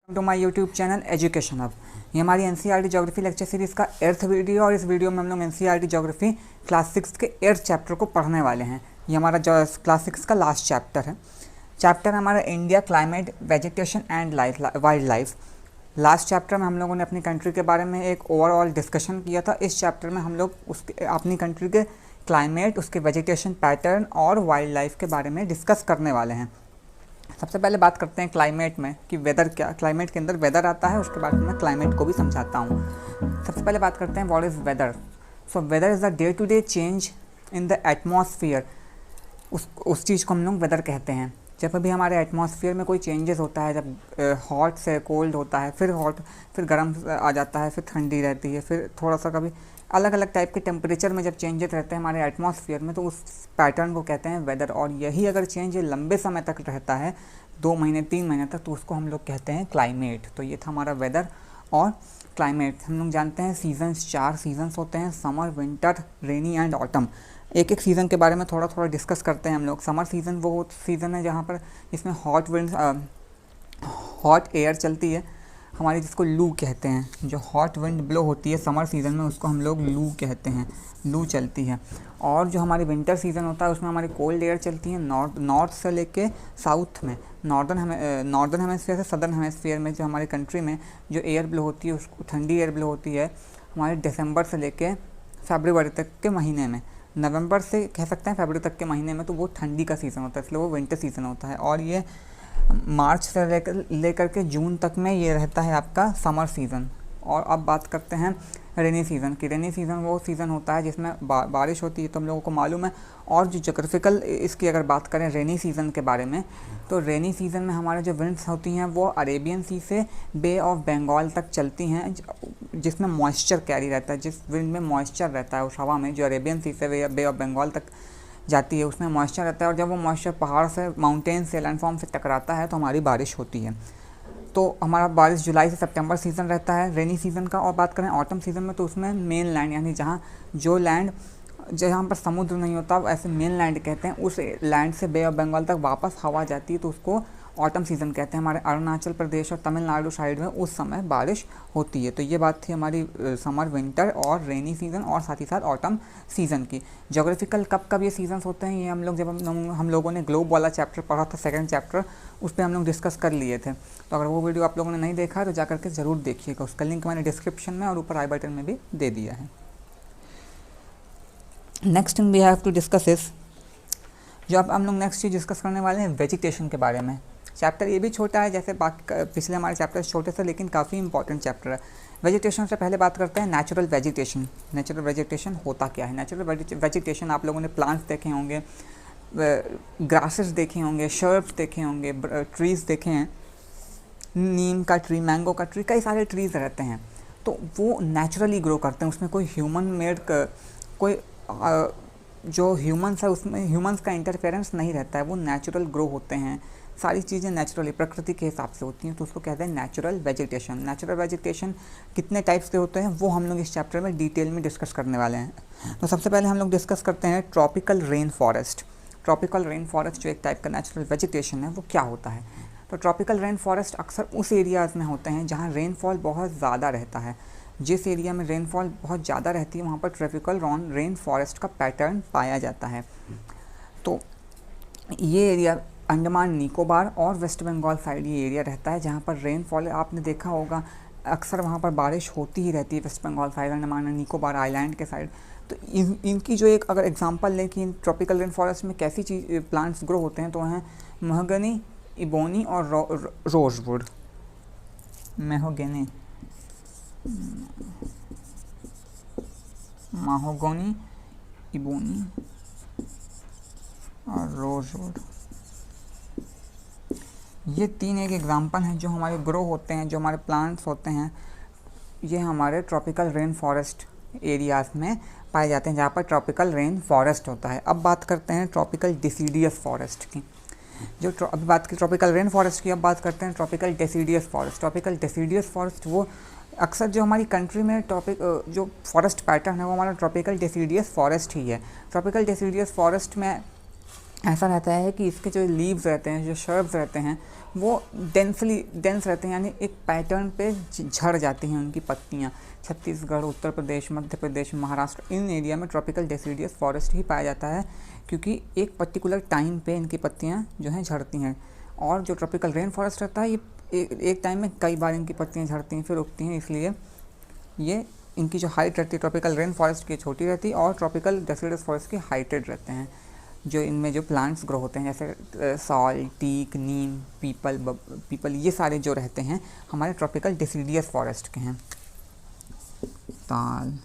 To my YouTube channel education hub. ये हमारी NCERT geography lecture series का 8th video और इस वीडियो में हम लोग एनसीईआरटी ज्योग्राफी क्लास 6 के 8th चैप्टर को पढ़ने वाले हैं। ये हमारा क्लास 6 का लास्ट चैप्टर है। चैप्टर हमारा India, climate, vegetation and wild life. Last chapter में हम लोगों ने अपनी कंट्री के बारे में एक ओवरऑल डिस्कशन किया था। इस चैप्टर में हम लोग उसके अपनी कंट्री के क्लाइमेट, उसके वेजिटेशन पैटर्न और वाइल्ड लाइफ के बारे में डिस्कस करने वाले हैं। सबसे पहले बात करते हैं क्लाइमेट में कि वेदर क्या, क्लाइमेट के अंदर वेदर आता है, उसके बाद मैं क्लाइमेट को भी समझाता हूँ। सबसे पहले बात करते हैं what is weather. So weather is the day to day change in the atmosphere. उस चीज़ को हम लोग वेदर कहते हैं। जब अभी हमारे एटमॉस्फेयर में कोई चेंजेस होता है, जब हॉट से कोल्ड होता है, फिर गर्म आ जाता है, फिर ठंडी रहती है, फिर थोड़ा सा कभी अलग अलग टाइप के टेम्परेचर में जब चेंजेस रहते हैं हमारे एटमॉस्फेयर में, तो उस पैटर्न को कहते हैं वेदर। और यही अगर चेंज लंबे समय तक रहता है, 2 महीने 3 महीने तक, तो उसको हम लोग कहते हैं क्लाइमेट। तो ये था हमारा वेदर और क्लाइमेट। हम लोग जानते हैं सीजन्स, 4 सीजन्स होते हैं, summer, winter, rainy and autumn. एक एक सीज़न के बारे में थोड़ा थोड़ा डिस्कस करते हैं हम लोग। समर सीज़न वो सीज़न है जहाँ पर इसमें हॉट एयर चलती है हमारी, जिसको लू कहते हैं। जो हॉट विंड ब्लो होती है समर सीज़न में, उसको हम लोग लू कहते हैं, लू चलती है। और जो हमारी विंटर सीज़न होता है उसमें हमारी कोल्ड एयर चलती है नॉर्थ से लेके साउथ में। नॉर्दर्न हेमिस्फीयर से सदर्न हेमिस्फीयर में जो हमारी कंट्री में जो एयर ब्लो होती है, उसको ठंडी एयर ब्लो होती है हमारे दिसंबर से लेके फरवरी तक के महीने में। नवंबर से कह सकते हैं फरवरी तक के महीने में, तो वो ठंडी का सीज़न होता है, इसलिए वो विंटर सीज़न होता है। और ये मार्च से लेकर के जून तक में ये रहता है आपका समर सीज़न। और अब बात करते हैं रेनी सीज़न की। रेनी सीज़न वो सीज़न होता है जिसमें बारिश होती है, तो हम लोगों को मालूम है। और जो जोग्राफिकल इसकी अगर बात करें रेनी सीज़न के बारे में, तो रेनी सीज़न में हमारे जो विंड्स होती हैं वो अरेबियन सी से बे ऑफ बंगाल तक चलती हैं, जिसमें मॉइस्चर कैरी रहता है। जिस विंड में मॉइस्चर रहता है उस हवा में, जो अरेबियन सी से बे ऑफ बंगाल तक जाती है, उसमें मॉइस्चर रहता है। और जब वो मॉइस्चर पहाड़ से, माउंटेन से, लैंडफॉर्म से टकराता है तो हमारी बारिश होती है। तो हमारा बारिश जुलाई से सितंबर सीज़न रहता है रेनी सीज़न का। और बात करें ऑटम सीज़न में, तो उसमें मेन लैंड, यानी जहाँ पर समुद्र नहीं होता, ऐसे मेन लैंड कहते हैं, उस लैंड से बे ऑफ बंगाल तक वापस हवा जाती है, तो उसको ऑटम सीज़न कहते हैं। हमारे अरुणाचल प्रदेश और तमिलनाडु साइड में उस समय बारिश होती है। तो ये बात थी हमारी समर, विंटर और रेनी सीज़न और साथ ही साथ ऑटम सीज़न की। जोग्राफिकल कब ये सीजन्स होते हैं, ये हम लोग जब हम लोगों ने ग्लोब वाला चैप्टर पढ़ा था, सेकंड चैप्टर, उस पर हम लोग डिस्कस कर लिए थे। तो अगर वो वीडियो आप लोगों ने नहीं देखा है तो जा करके ज़रूर देखिएगा। उसका लिंक मैंने डिस्क्रिप्शन में और ऊपर आई बटन में भी दे दिया है। Next we have to discuss this, जो अब हम लोग नेक्स्ट चीज़ डिस्कस करने वाले हैं वेजिटेशन के बारे में। चैप्टर ये भी छोटा है जैसे बाकी पिछले हमारे चैप्टर छोटे से, लेकिन काफ़ी इंपॉर्टेंट चैप्टर है। वेजिटेशन से पहले बात करते हैं नेचुरल वेजिटेशन। नेचुरल वेजिटेशन होता क्या है? नेचुरल वेजिटेशन, आप लोगों ने प्लांट्स देखे होंगे, ग्रासेस देखे होंगे, शर्ब्स देखे होंगे, ट्रीज़ देखे हैं, नीम का ट्री, मैंगो का ट्री, कई सारे ट्रीज़ रहते हैं। तो वो नेचुरली ग्रो करते हैं, उसमें कोई ह्यूमन मेड कोई जो ह्यूमन्स है उसमें ह्यूमन्स का इंटरफेरेंस नहीं रहता है, वो नेचुरल ग्रो होते हैं। सारी चीज़ें नेचुरली प्रकृति के हिसाब से होती हैं, तो उसको कहते हैं नेचुरल वेजिटेशन। नेचुरल वेजिटेशन कितने टाइप्स के होते हैं वो हम लोग इस चैप्टर में डिटेल में डिस्कस करने वाले हैं। तो सबसे पहले हम लोग डिस्कस करते हैं tropical rain forest. Tropical rain forest जो एक टाइप का नेचुरल वेजिटेशन है, वो क्या होता है? तो ट्रॉपिकल रेन फॉरेस्ट अक्सर उस एरियाज़ में होते हैं जहाँ रेनफॉल बहुत ज़्यादा रहता है। जिस एरिया में रेनफॉल बहुत ज़्यादा रहती है वहाँ पर ट्रॉपिकल रेन फॉरेस्ट का पैटर्न पाया जाता है। तो ये एरिया अंडमान निकोबार और वेस्ट बंगाल साइड ये एरिया रहता है जहाँ पर रेनफॉल, आपने देखा होगा अक्सर वहाँ पर बारिश होती ही रहती है, वेस्ट बंगाल साइड, अंडमान निकोबार आइलैंड के साइड। तो इनकी जो एक अगर एग्जांपल लें कि इन ट्रॉपिकल रेन फॉरेस्ट में कैसी चीज़ प्लांट्स ग्रो होते हैं, तो हैं महगनी, इबोनी और रोजवुड। महगनी, इबोनी और रोजवुड, ये 3 एक एग्जांपल हैं जो हमारे ग्रो होते हैं, जो हमारे प्लांट्स होते हैं, ये हमारे ट्रॉपिकल रेन फॉरेस्ट एरियाज़ में पाए जाते हैं जहाँ पर ट्रॉपिकल रेन फॉरेस्ट होता है। अब बात करते हैं ट्रॉपिकल डिसीडियस फॉरेस्ट की। अभी बात की ट्रॉपिकल रेन फॉरेस्ट की, अब बात करते हैं tropical deciduous forest. Tropical deciduous forest वो अक्सर जो हमारी कंट्री में जो फॉरेस्ट पैटर्न है वो हमारा ट्रॉपिकल डेसिडियस फॉरेस्ट ही है। ट्रॉपिकल डेसिडियस फॉरेस्ट में ऐसा रहता है कि इसके जो लीव्स रहते हैं, जो शर्ब्स रहते हैं, वो डेंस रहते हैं, यानी एक पैटर्न पे झड़ जाती हैं उनकी पत्तियाँ। छत्तीसगढ़, उत्तर प्रदेश, मध्य प्रदेश, महाराष्ट्र, इन एरिया में ट्रॉपिकल डेसिडियस फॉरेस्ट ही पाया जाता है, क्योंकि एक पर्टिकुलर टाइम पे इनकी पत्तियाँ जो हैं झड़ती हैं। और जो ट्रॉपिकल रेन फॉरेस्ट रहता है, ये एक टाइम में कई बार इनकी पत्तियाँ झड़ती हैं फिर उगती हैं, इसलिए ये इनकी जो हाइट रहती है ट्रॉपिकल रेन फॉरेस्ट की छोटी रहती है और ट्रॉपिकल डेसिडियस फॉरेस्ट की हाइटेड रहते हैं। जो इनमें जो प्लांट्स ग्रो होते हैं जैसे साल, टीक, नीम, पीपल ये सारे जो रहते हैं हमारे ट्रॉपिकल डेसिडियस फॉरेस्ट के हैं। ताल,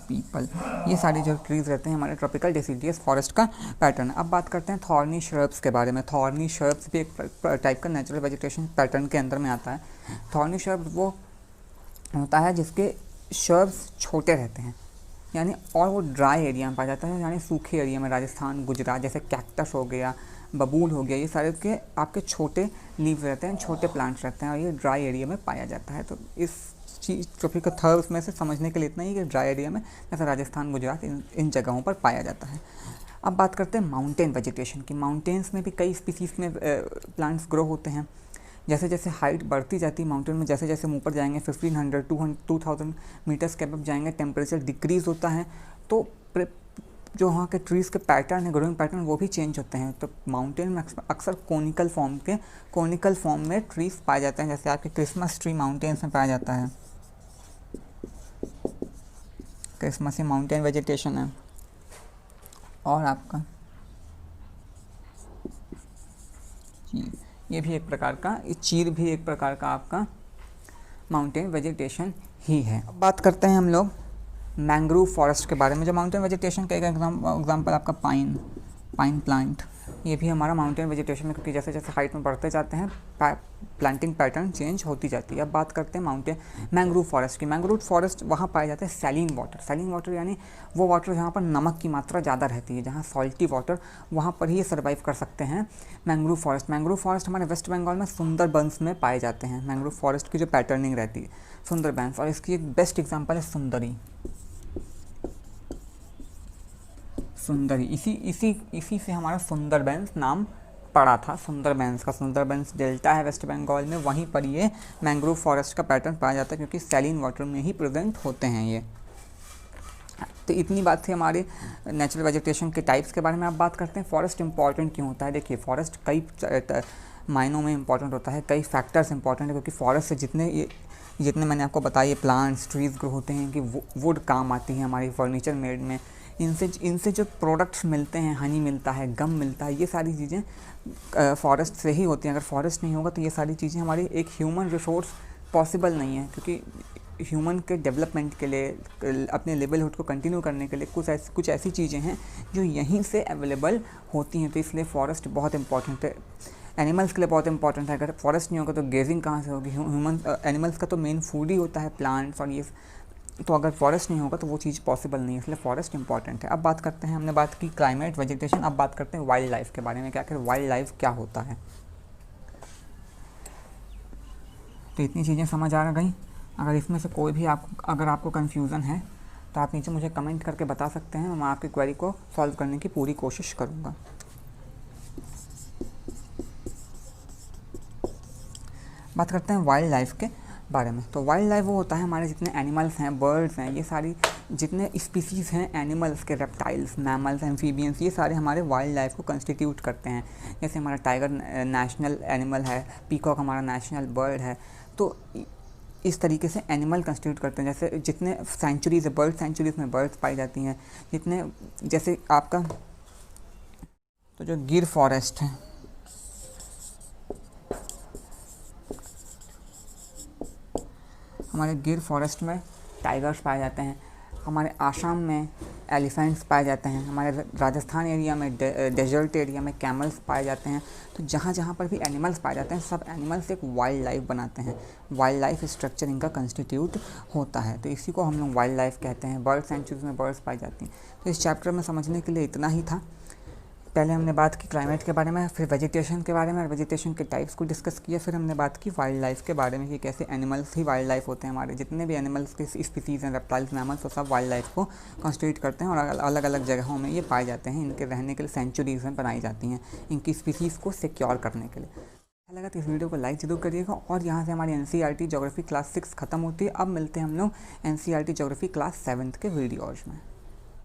पीपल, ये सारे जो ट्रीज़ रहते हैं हमारे ट्रॉपिकल डेसिडियस फॉरेस्ट का पैटर्न। अब बात करते हैं थॉर्नी श्रब्स के बारे में। थॉर्नी श्रब्स भी एक टाइप का नेचुरल वेजिटेशन पैटर्न के अंदर में आता है। थॉर्नी श्रब्स वो होता है जिसके श्रब्स छोटे रहते हैं, यानी और वो ड्राई एरिया में पाया जाता है, यानी सूखे एरिया में, राजस्थान, गुजरात, जैसे कैक्टस हो गया, बबूल हो गया, ये सारे के आपके छोटे लीव्स रहते हैं, छोटे प्लांट्स रहते हैं और ये ड्राई एरिया में पाया जाता है। तो इस चीज़ ट्रॉपिकल थर्ब्स में से समझने के लिए इतना ही कि ड्राई एरिया में जैसे राजस्थान, गुजरात, इन जगहों पर पाया जाता है। अब बात करते हैं माउंटेन वेजिटेशन की। माउंटेन्स में भी कई स्पीसीज़ में प्लांट्स ग्रो होते हैं। जैसे जैसे हाइट बढ़ती जाती है माउंटेन में, जैसे जैसे हम ऊपर जाएंगे 1500, 2000 मीटर्स के अब जाएंगे, टेम्परेचर डिक्रीज़ होता है, तो जो वहाँ के ट्रीज़ के पैटर्न है, ग्रोइंग पैटर्न, वो भी चेंज होते हैं। तो माउंटेन में अक्सर कोनिकल फॉर्म में ट्रीज़ पाए जाते हैं, जैसे आपके क्रिसमस ट्री माउंटेन्स में पाया जाता है। क्रिसमस माउंटेन वेजिटेशन है। और आपका ये भी एक प्रकार का, चीर भी एक प्रकार का आपका माउंटेन वेजिटेशन ही है। अब बात करते हैं हम लोग मैंग्रोव फॉरेस्ट के बारे में। जो माउंटेन वेजिटेशन का एक एग्जांपल आपका पाइन प्लांट, ये भी हमारा माउंटेन वेजिटेशन में, क्योंकि जैसे जैसे हाइट में बढ़ते जाते हैं प्लांटिंग पैटर्न चेंज होती जाती है। अब बात करते हैं मैंग्रोव फॉरेस्ट की। मैंग्रोव फॉरेस्ट वहाँ पाए जाते हैं सैलिन वाटर, यानी वो वाटर जहाँ पर नमक की मात्रा ज़्यादा रहती है, जहाँ सॉल्टी वाटर, वहाँ पर ही ये सर्वाइव कर सकते हैं मैंग्रोव फॉरेस्ट हमारे वेस्ट बंगाल में सुंदरबंस में पाए जाते हैं। मैंग्रोव फॉरेस्ट की जो पैटर्निंग रहती है सुंदरबंस, और इसकी एक बेस्ट एग्जाम्पल है सुंदरी। इसी से हमारा सुंदरबंस नाम पड़ा था, सुंदरबंस डेल्टा है वेस्ट बंगाल में, वहीं पर ये मैंग्रोव फॉरेस्ट का पैटर्न पाया जाता है, क्योंकि सैलिन वाटर में ही प्रेजेंट होते हैं ये। तो इतनी बात थी हमारे नेचुरल वेजिटेशन के टाइप्स के बारे में। अब बात करते हैं फॉरेस्ट इंपॉर्टेंट क्यों होता है। देखिए, फॉरेस्ट कई मायनों में इंपॉर्टेंट होता है, कई फैक्टर्स इंपॉर्टेंट है, क्योंकि फॉरेस्ट से जितने मैंने आपको बताया प्लांट्स, ट्रीज़ ग्रो होते हैं कि वुड काम आती है हमारी फर्नीचर मेड में। इनसे जो प्रोडक्ट्स मिलते हैं, हनी मिलता है, गम मिलता है, ये सारी चीज़ें फॉरेस्ट से ही होती हैं। अगर फॉरेस्ट नहीं होगा तो ये सारी चीज़ें हमारी एक ह्यूमन रिसोर्स पॉसिबल नहीं है, क्योंकि ह्यूमन के डेवलपमेंट के लिए, अपने लेवलहुड को कंटिन्यू करने के लिए कुछ ऐसी चीज़ें हैं जो यहीं से अवेलेबल होती हैं। तो इसलिए फॉरेस्ट बहुत इंपॉर्टेंट है, एनिमल्स के लिए बहुत इंपॉर्टेंट है। अगर फॉरेस्ट नहीं होगा तो गेजिंग कहाँ से होगी। एनिमल्स का तो मेन फूड ही होता है प्लांट्स और ये, तो अगर फॉरेस्ट नहीं होगा तो वो चीज़ पॉसिबल नहीं है, इसलिए फॉरेस्ट इंपॉर्टेंट है। अब बात करते हैं, हमने बात की क्लाइमेट, वेजिटेशन, अब बात करते हैं वाइल्ड लाइफ के बारे में। क्या वाइल्ड लाइफ क्या होता है। तो इतनी चीज़ें समझ आ गई। अगर इसमें से कोई भी अगर आपको कन्फ्यूज़न है तो आप नीचे मुझे कमेंट करके बता सकते हैं, मैं आपकी क्वेरी को सॉल्व करने की पूरी कोशिश करूँगा। बात करते हैं वाइल्ड लाइफ के बारे में। तो वाइल्ड लाइफ वो होता है हमारे जितने एनिमल्स हैं, बर्ड्स हैं, ये सारी जितने स्पीसीज़ हैं एनिमल्स के, रेप्टाइल्स, मैमल्स, एम्फीबियंस, ये सारे हमारे वाइल्ड लाइफ को कंस्टिट्यूट करते हैं। जैसे हमारा टाइगर नेशनल एनिमल है, पीकॉक हमारा नेशनल बर्ड है। तो इस तरीके से एनिमल कंस्टिट्यूट करते हैं। जैसे जितने सेंचुरीज़ है, बर्ड सेंचुरीज़ में बर्ड्स पाई जाती हैं, जितने जैसे आपका तो जो गिर फॉरेस्ट है, हमारे गिर फॉरेस्ट में टाइगर्स पाए जाते हैं। हमारे आसाम में एलिफेंट्स पाए जाते हैं। हमारे राजस्थान एरिया में, डेजर्ट एरिया में कैमल्स पाए जाते हैं। तो जहाँ जहाँ पर भी एनिमल्स पाए जाते हैं, सब एनिमल्स एक वाइल्ड लाइफ बनाते हैं। वाइल्ड लाइफ स्ट्रक्चर इनका कंस्टिट्यूट होता है, तो इसी को हम लोग वाइल्ड लाइफ कहते हैं। बर्ड सेंचुरीज में बर्ड्स पाई जाती हैं। तो इस चैप्टर में समझने के लिए इतना ही था। पहले हमने बात की क्लाइमेट के बारे में, फिर वेजिटेशन के बारे में और वेजिटेशन के टाइप्स को डिस्कस किया, फिर हमने बात की वाइल्ड लाइफ के बारे में कि कैसे एनिमल्स ही वाइल्ड लाइफ होते हैं। हमारे जितने भी एनिमल्स के स्पीसीज़ हैं, रेप्टाइल्स, मैमल्स, वो सब वाइल्ड लाइफ को कॉन्स्टिट्यूट करते हैं और अलग अलग जगहों में ये पाए जाते हैं। इनके रहने के लिए सेंचुरीज में बनाई जाती हैं इनकी स्पीसीज़ को सिक्योर करने के लिए। अच्छा लगा तो इस वीडियो को लाइक जरूर करिएगा। और यहाँ से हमारी NCERT ज्योग्राफी क्लास 6 खत्म होती है। अब मिलते हैं हम लोग NCERT ज्योग्राफी क्लास 7 के वीडियोज़ में।